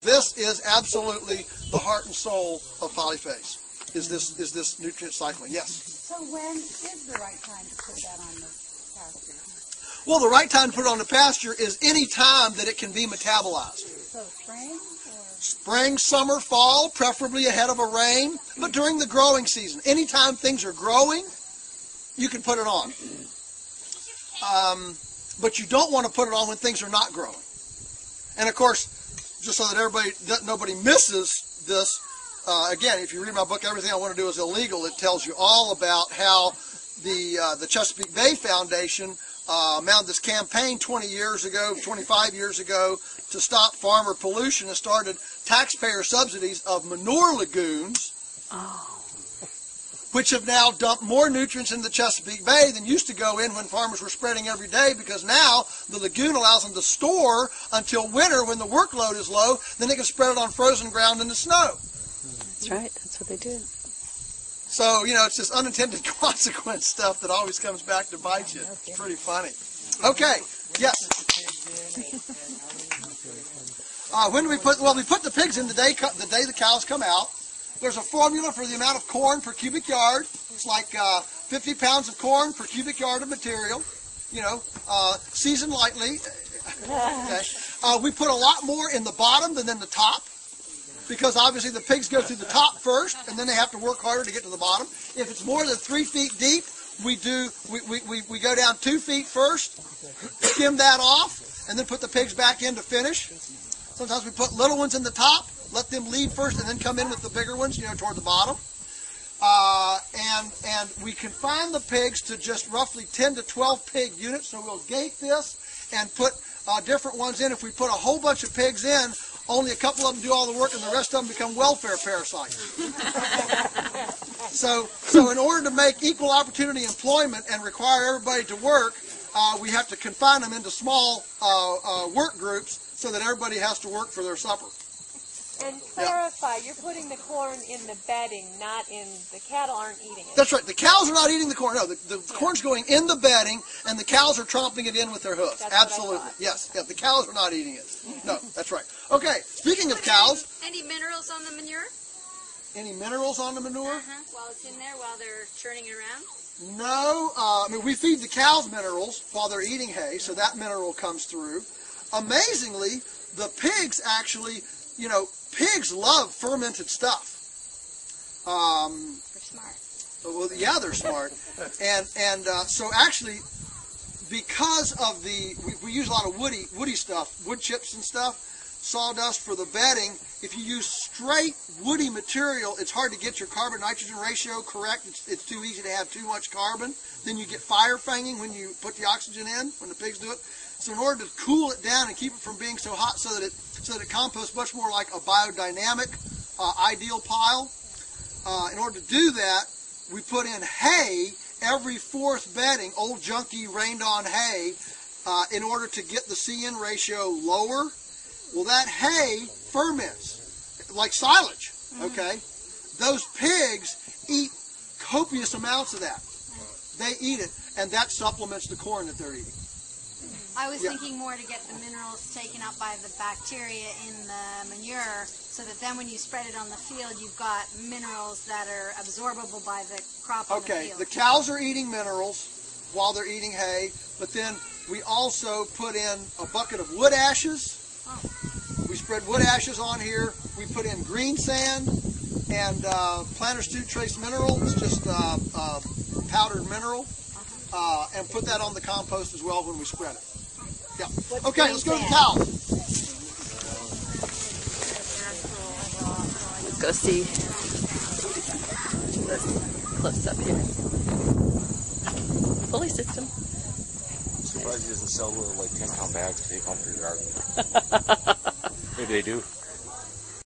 This is absolutely the heart and soul of Polyface. Is this nutrient cycling? Yes. So when is the right time to put that on the pasture? Well, the right time to put it on the pasture is any time that it can be metabolized. So spring? Or? Spring, summer, fall, preferably ahead of a rain, but during the growing season. Anytime things are growing, you can put it on. But you don't want to put it on when things are not growing. And of course, just so that nobody misses this, again, if you read my book, Everything I Want to Do is Illegal, it tells you all about how the Chesapeake Bay Foundation mounted this campaign 20 years ago, 25 years ago, to stop farmer pollution and started taxpayer subsidies of manure lagoons, which have now dumped more nutrients in the Chesapeake Bay than used to go in when farmers were spreading every day, because now the lagoon allows them to store until winter when the workload is low, then they can spread it on frozen ground in the snow. That's right, that's what they do. So, you know, it's this unintended consequence stuff that always comes back to bite you. It's pretty funny. Okay, yes? When do we put, well, we put the pigs in the day the cows come out. There's a formula for the amount of corn per cubic yard. It's like 50 pounds of corn per cubic yard of material. You know, seasoned lightly. Okay. We put a lot more in the bottom than in the top, because obviously the pigs go through the top first, and then they have to work harder to get to the bottom. If it's more than 3 feet deep, we go down 2 feet first, skim that off, and then put the pigs back in to finish. Sometimes we put little ones in the top, let them lead first, and then come in with the bigger ones, you know, toward the bottom. And we confine the pigs to just roughly 10 to 12 pig units, so we'll gate this and put different ones in. If we put a whole bunch of pigs in, only a couple of them do all the work, and the rest of them become welfare parasites. So in order to make equal opportunity employment and require everybody to work, we have to confine them into small work groups so that everybody has to work for their supper. And clarify, you're putting the corn in the bedding, not in, the cattle aren't eating it. That's right. The cows are not eating the corn. No, the corn's going in the bedding, and the cows are tromping it in with their hooves. That's absolutely. Yes. Yeah, the cows are not eating it. No, that's right. Okay, speaking of cows. Any minerals on the manure? Any minerals on the manure? While it's in there, while they're churning it around? No. I mean, we feed the cows minerals while they're eating hay, so that mineral comes through. Amazingly, the pigs actually, you know, pigs love fermented stuff. They're smart. Well, yeah, they're smart. And so actually, because of we use a lot of woody stuff, wood chips and stuff, sawdust for the bedding. If you use straight woody material, it's hard to get your carbon-nitrogen ratio correct. It's too easy to have too much carbon. Then you get fire fanging when you put the oxygen in, when the pigs do it. So in order to cool it down and keep it from being so hot, so that it composts much more like a biodynamic ideal pile, in order to do that, we put in hay every fourth bedding, old junky rained-on hay, in order to get the C-N ratio lower. Well, that hay ferments like silage. Okay, those pigs eat copious amounts of that. They eat it, and that supplements the corn that they're eating. I was thinking more to get the minerals taken up by the bacteria in the manure, so that then when you spread it on the field, you've got minerals that are absorbable by the crop on the field. Okay, the cows are eating minerals while they're eating hay, but then we also put in a bucket of wood ashes. We spread wood ashes on here. We put in green sand and plantar stew trace mineral. It's just powdered mineral, and put that on the compost as well when we spread it. Yeah. Okay, let's go to the cows. Let's go see this close up here. Pulley system. I'm surprised he doesn't sell little like 10-pound bags to take home for your garden. Maybe they do.